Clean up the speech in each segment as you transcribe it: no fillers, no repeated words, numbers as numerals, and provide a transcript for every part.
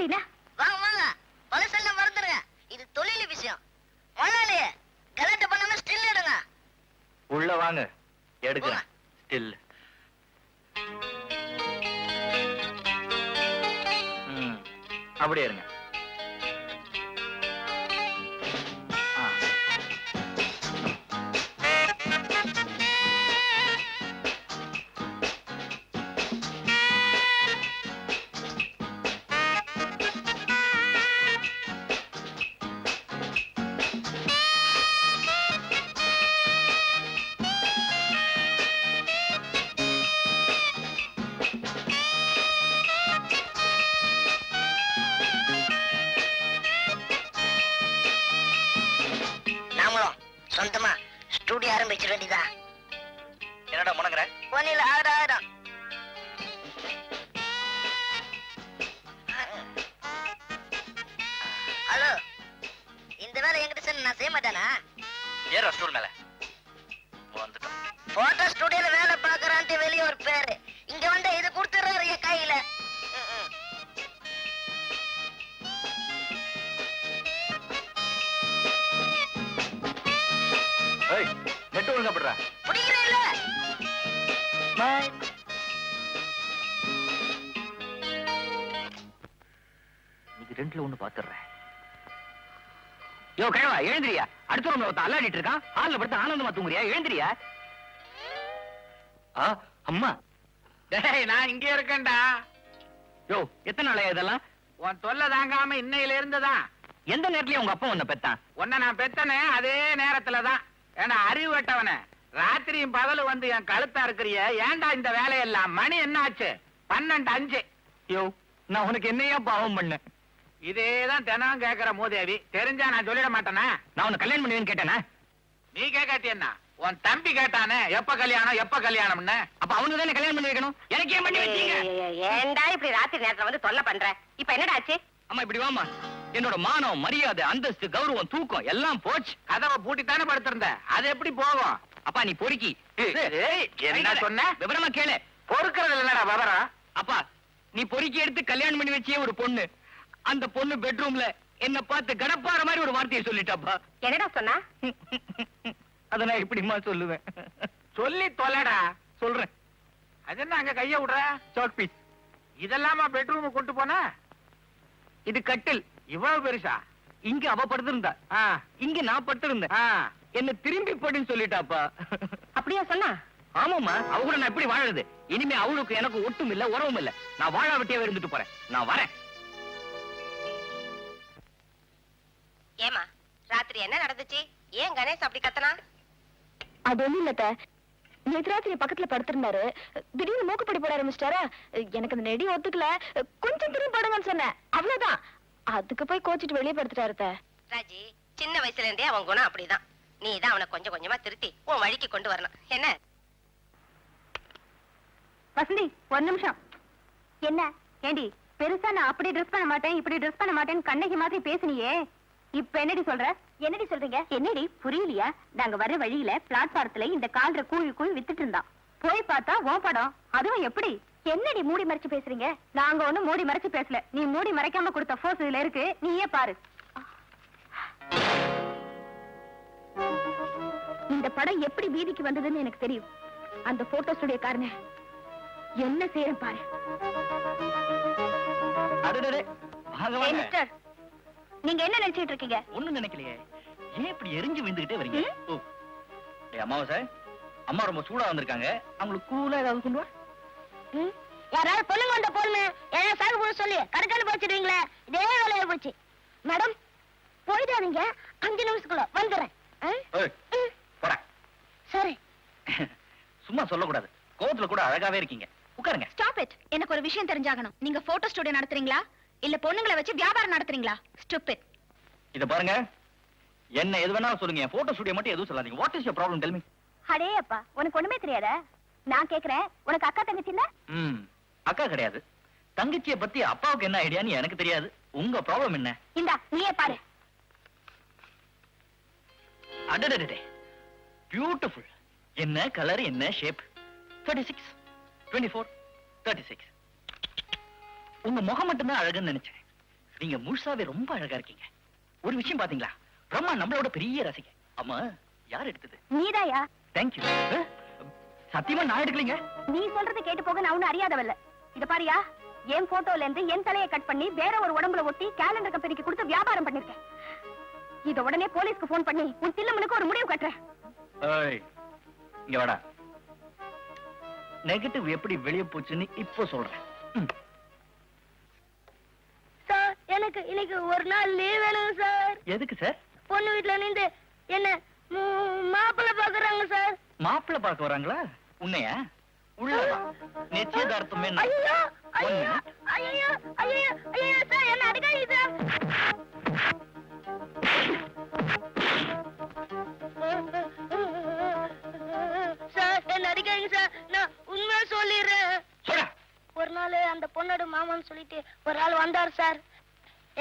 அப்படின்னா வாங்க வாங்க, பழசெல்லாம் மறந்துடுங்க. இது தொழில் விஷயம். முதலாளி கலாட்டை பண்ணாம ஸ்டில் எடுங்க. உள்ள வாங்க, எடுக்கிறேன் ஸ்டில். அப்படியே இருங்க. சொந்தமா ஸ்டூடியோ ஆரம்பிச்சிட வேண்டியதா? என்னடா முனங்கற? ஒன்னில ஆயிரம். ஹலோ, இந்த வேலை என்கிட்ட சொன்ன நான் செய்ய மாட்டானா? ஏறா ஸ்டூல் மேல வந்துட்டோம். போட்டோ ஸ்டூடியோல வேலை பார்க்கறான்ட்டு வெளியே ஒரு பேரு, இங்க வந்து இது கொடுத்துறாரு என் கையில. நெட்டு ஒழுங்கா படுறா. புடிக்கிறேன்ல. இது ரெண்டுல ஒண்ணு பாத்துறேன். யோ கிழவா, எழுந்திரியா. அடுத்த ரூம்ல ஒருத்தன் அல்லாடிட்டு இருக்கான். ஹால்ல படுத்து ஆனந்தமா தூங்குறியா? எழுந்திரியா. அம்மா. டேய், நான் இங்கே இருக்கேன்டா. யோ, எத்தனை நாளையா இதெல்லாம்? உன் தொல்லை தாங்காம இன்னையில இருந்துதான். எந்த நேரத்துலயும் உங்க அப்பா உன்னை பெத்தான்? உன்னை நான் பெத்தனே அதே நேரத்துலதான். ஏன்னா அறிவு வெட்டவன, ராத்திரியும் பகலும் வந்து என் கழுத்தா இருக்கிறிய. ஏன்டா இந்த வேலையெல்லாம்? மணி என்ன ஆச்சு? 12:05. யோ, நான் உனக்கு என்னையா பாவம் பண்ண? இதேதான் தினம் கேக்குற மூதேவி. தெரிஞ்சா நான் சொல்லிட மாட்டேனா? நான் உன்னை கல்யாணம் பண்ணுவேன்னு கேட்டேனா? நீ கேட்காட்டி என்ன? உன் தம்பி கேட்டானே எப்ப கல்யாணம் எப்ப கல்யாணம்னு. அப்ப அவனுக்கு தானே கல்யாணம் பண்ணி வைக்கணும். எனக்கு ஏன் பண்ணி வச்சீங்க? ஏன்டா இப்படி ராத்திரி நேரத்துல வந்து தொல்லை பண்ற? இப்ப என்னடா ஆச்சு? அம்மா இப்படி வாமா. என்னோட மானம், மரியாதை, அந்தஸ்து, கௌரவம், தூக்கம் எல்லாம் போச்சு. கதவை பூட்டித்தானே படுத்திருந்த. அது எப்படி போகும்? அப்பா நீ பொறுக்கி. என்ன சொன்ன? விவரமா கேளு. பொறுக்கிறது இல்லடா விவரம். அப்பா நீ பொறுக்கி எடுத்து கல்யாணம் பண்ணி வச்சியே ஒரு பொண்ணு. அந்த பொண்ணு பெட்ரூம்ல என்ன பார்த்து கடப்பாற மாதிரி ஒரு வார்த்தையை சொல்லிட்டாப்பா. என்னடா சொன்னா? அத நான் எப்படிமா சொல்லுவேன்? சொல்லி தொலைடா. சொல்றேன். அது என்ன அங்க கைய விடுற? Chalk piece. இதெல்லாமா பெட்ரூம் கொண்டு போன? இது கட்டில். இவ்வளவு பெருசா? இங்க அவ படுத்திருந்தா, இங்க நான் படுத்திருந்தேன். என்ன திரும்பி படுன்னு சொல்லிட்டாப்பா. அப்படியா சொன்னா? ஆமாமா, அவ கூட நான் எப்படி வாழறது? இனிமே அவளுக்கு எனக்கு ஒட்டும் இல்ல, உறவும் இல்ல. நான் வாழ வெட்டியாவே இருந்துட்டு போறேன். நான் வரேன். ஏமா ராத்திரி என்ன நடந்துச்சு? ஏன் கணேஷ் அப்படி கத்தனா? அது ஒண்ணும் இல்ல. நேற்று ராத்திரி பக்கத்துல படுத்திருந்தாரு. திடீர்னு மூக்குப்படி போட ஆரம்பிச்சிட்டாரா. எனக்கு அந்த நெடி ஒத்துக்கல. கொஞ்சம் திரும்பி படுங்கன்னு சொன்னேன், அவ்வளவுதான். அதுக்கு போய் கோச்சிட்டு வெளியே படுத்துட்டாரு. ராஜி, சின்ன வயசுல இருந்தே அவன் குணம் அப்படிதான். நீ தான் அவனை கொஞ்சம் கொஞ்சமா திருத்தி உன் வழிக்கு கொண்டு வரணும். என்ன வசந்தி, ஒரு நிமிஷம். என்ன ஏண்டி, பெருசா நான் அப்படி ட்ரெஸ் பண்ண மாட்டேன் இப்படி ட்ரெஸ் பண்ண மாட்டேன்னு கண்ணகி மாதிரி பேசுனியே, இப்ப என்னடி சொல்ற? என்னடி சொல்றீங்க? என்னடி புரியலையா? நாங்க வர வழியில பிளாட்பாரத்துல இந்த கால்ற கூழி கூழி வித்துட்டு இருந்தான். போய் பார்த்தா உன் படம். அதுவும் எப்படி? என்னடி மூடி மறைச்சு பேசுறீங்க? நாங்க ஒண்ணும் மூடி மறைச்சு பேசல. நீ மூடி மறைக்காம கொடுத்த போஸ் இதுல இருக்கு, நீயே பாரு. இந்த படம் எப்படி வீதிக்கு வந்ததுன்னு எனக்கு தெரியும். அந்த போட்டோ ஸ்டுடியோ காரனே என்ன செய்யறேன் பாரு. மிஸ்டர், நீங்க என்ன நினைச்சிட்டு இருக்கீங்க? ஒண்ணும் நினைக்கலையே. ஏன் இப்படி எரிஞ்சு விழுந்துகிட்டே வரீங்க? அம்மாவா, அம்மா ரொம்ப சூடா வந்திருக்காங்க. அவங்களுக்கு கூலா ஏதாவது கொண்டு வா. யாராவது பொண்ணுங்க வந்த பொண்ணு ஏதாவது சாகு போட சொல்லி கடுக்கன்னு போச்சிடுவீங்களே, இதே வேலையா போச்சு. மேடம் போயிடாதீங்க, 5 நிமிஷத்துக்குள்ள வந்துடுறேன். சரி. சும்மா சொல்லக்கூடாது, கோவத்துல கூட அழகாவே இருக்கீங்க. உட்காருங்க. Stop it. எனக்கு ஒரு விஷயம் தெரிஞ்சாகணும். நீங்க போட்டோ ஸ்டுடியோ நடத்துறீங்களா இல்ல பொண்ணுங்களை வச்சு வியாபாரம் நடத்துறீங்களா? ஸ்டூபிட். இத பாருங்க, என்ன எது வேணாலும் சொல்லுங்க. போட்டோ ஸ்டுடியோ மட்டும் எதுவும் சொல்லாதீங்க. What is your problem? Tell me. அடே அப்பா, உனக்கு ஒண்ணுமே தெரியாதா? நான் கேக்குறேன், உனக்கு அக்கா தங்கச்சி இல்ல? அக்கா கிடையாது. தங்கச்சியை பத்தி அப்பாவுக்கு என்ன ஐடியான்னு எனக்கு தெரியாது. உங்க ப்ராப்ளம் என்ன? இந்தா நீயே பாரு. அடடடடே, பியூட்டிஃபுல். என்ன கலர், என்ன ஷேப்? 36, 24, 36. உங்க முகம் மட்டும் தான் அழகுன்னு நினைச்சேன். நீங்க முழுசாவே ரொம்ப அழகா இருக்கீங்க. ஒரு விஷயம் பாத்தீங்களா, பிரம்மா நம்மளோட பெரிய ரசிகை. ஆமா, யார் எடுத்தது? நீதாயா? தேங்க்யூ. சத்தியமா நான் எடுக்கலீங்க. நீ சொல்றது கேட்டு போக நான் ஒன்னும் அறியாதவல்ல. இத பாரியா, என் போட்டோல இருந்து என் தலையை கட் பண்ணி வேற ஒரு உடம்புல ஒட்டி கேலண்டர் கம்பெனிக்கு கொடுத்து வியாபாரம் பண்ணிருக்கேன். இத உடனே போலீஸ்க்கு போன் பண்ணி உன் தில்லமனுக்கு ஒரு முடிவு கட்டுறேன். ஏய், இங்க வாடா. நெகட்டிவ் எப்படி வெளிய போச்சுன்னு இப்போ சொல்றேன். சார் எனக்கு இன்னைக்கு ஒரு நாள் லீவ் வேணும் சார். எதுக்கு சார்? பொண்ணு வீட்டுல நின்று என்ன மாப்பிள்ளை பாக்குறாங்க சார். மாப்பிள்ளை பார்க்க வராங்களா? உன்னையா? உள்ள வா. நிச்சயதார்த்தம் என்ன? ஐயோ One ஐயோ minute. ஐயோ ஐயோ ஐயோ சார் என்ன அடிக்காதீங்க சார். சார் என்ன அடிக்காதீங்க சார், நான் உண்மையா சொல்லிடுறேன். சொல்ல. ஒரு நாள் அந்த பொண்ணோட மாமான்னு சொல்லிட்டு ஒரு ஆள் வந்தார் சார்.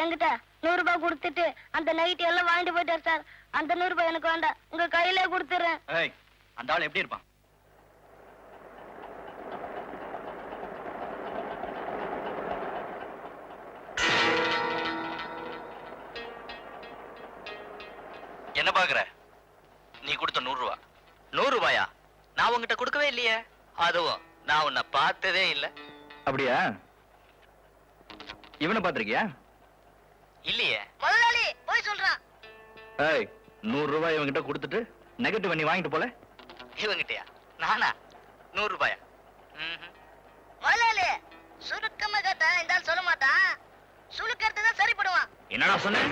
என்கிட்ட 100 ரூபாய் கொடுத்துட்டு அந்த நைட் எல்லாம் வாங்கிட்டு போயிட்டார் சார். அந்த 100 ரூபாய் எனக்கு வேண்டாம், உங்க கையில கொடுத்துறேன். ஏய், அந்த ஆள் எப்படி இருப்பான்? என்ன பாக்குற? நீ கொடுத்த 100 ரூபாய். 100 ரூபாயா? நான் உன்கிட்ட கொடுக்கவே இல்லையே. அதுவும் நான் உன்னை பார்த்ததே இல்ல. அப்படியா? இவனை பாத்திருக்கியா? இல்லையே. முதலாளி போய் சொல்றான். ஏய், 100 ரூபாய் இவன்கிட்ட கொடுத்துட்டு நெகட்டிவ் பண்ணி வாங்கிட்டு போல. இவன்கிட்டயா? நானா? 100 ரூபாயா? முதலாளி சுருக்கமா கேட்டா இந்த ஆள் சொல்ல மாட்டான், சுருக்கிறது தான் சரிப்படுவான். என்னடா சொன்ன?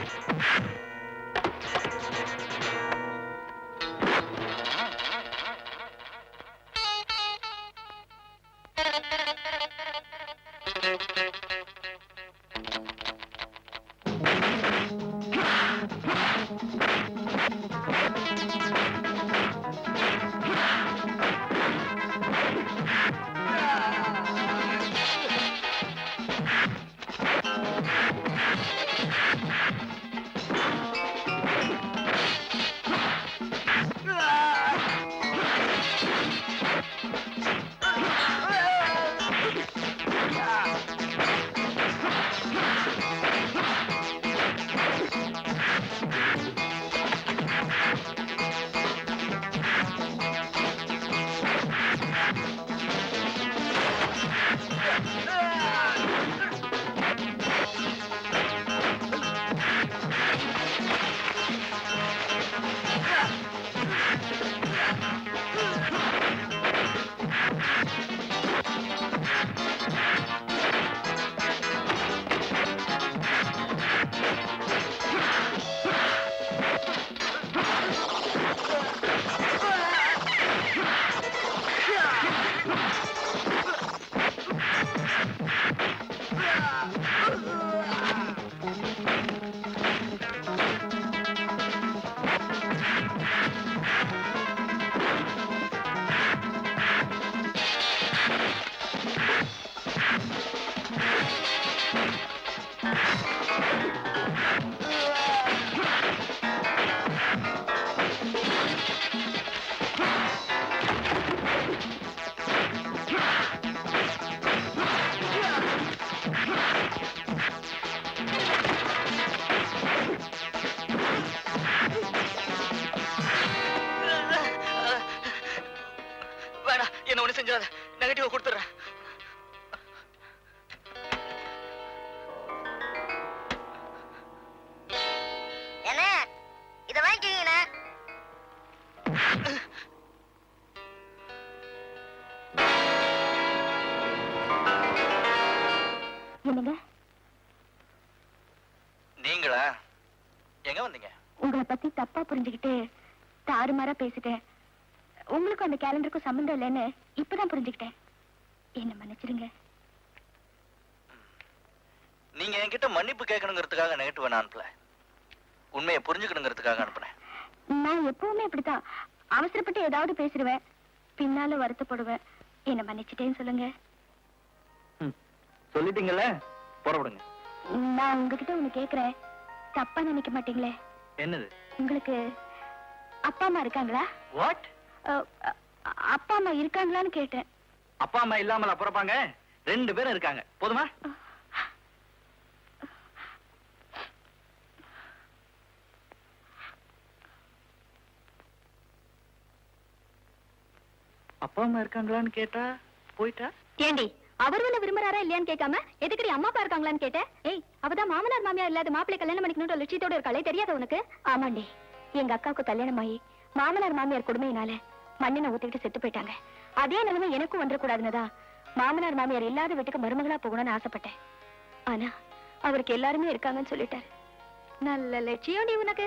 வேணா, என்ன ஒண்ணு செஞ்சாத. நெகட்டிவ் கொடுத்துறேன். என்ன இத வாங்கிக்கீங்கண்ணே. என்னங்க, நீங்களா? எங்க வந்தீங்க? உங்களை பத்தி தப்பா புரிஞ்சுக்கிட்டு தாறுமாறா பேசிட்டேன். உங்களுக்கும் அந்த கேலண்டருக்கும் சம்பந்தம் இல்லைன்னு இப்பதான் புரிஞ்சுக்கிட்டேன். என்ன மன்னிச்சிருங்க. நீங்க என்கிட்ட மன்னிப்பு கேட்கணுங்கிறதுக்காக நெகட்டிவ் நான் அனுப்பல. உண்மையை புரிஞ்சுக்கணுங்கிறதுக்காக அனுப்புனேன். நான் எப்பவுமே இப்படித்தான் அவசரப்பட்டு ஏதாவது பேசிடுவேன், பின்னால வருத்தப்படுவேன். என்ன மன்னிச்சிட்டேன்னு சொல்லுங்க. சொல்லிட்டீங்கல்ல, புறப்படுங்க. நான் உங்ககிட்ட ஒண்ணு கேக்குறேன், தப்பா நினைக்க மாட்டீங்களே? என்னது? உங்களுக்கு அப்பா அம்மா இருக்காங்களா? வாட்? அப்பா அம்மா இருக்காங்களான்னு கேட்டேன். அப்பா அம்மா இல்லாமல் அப்புறப்பாங்க 2 பேரும் இருக்காங்க. போதுமா? அப்பா அம்மா இருக்காங்களான்னு கேட்டா போயிட்டா. ஏண்டி அவர் உன்னை விரும்புறாரா இல்லையான்னு கேட்காம எதுக்கடி அம்மா அப்பா இருக்காங்களான்னு கேட்டேன். ஏய், அவதான் மாமனார் மாமியார் இல்லாத மாப்பிள்ளை கல்யாணம் பண்ணிக்கணும்ன்ற லட்சியத்தோட இருக்காளே, தெரியாத உனக்கு? ஆமாண்டி, எங்க அக்காவுக்கு கல்யாணம் ஆகி மாமனார் மாமியார் கொடுமையினால மண்ணெண்ணை ஊத்திக்கிட்டு செத்து போயிட்டாங்க. அதே நிலைமை எனக்கும் வந்துடக்கூடாதுன்னுதான் மாமனார் மாமியார் இல்லாத வீட்டுக்கு மருமகளா போகணும்னு ஆசைப்பட்டேன். ஆனா அவருக்கு எல்லாருமே இருக்காங்கன்னு சொல்லிட்டாரு. நல்ல லட்சியம் உனக்கு.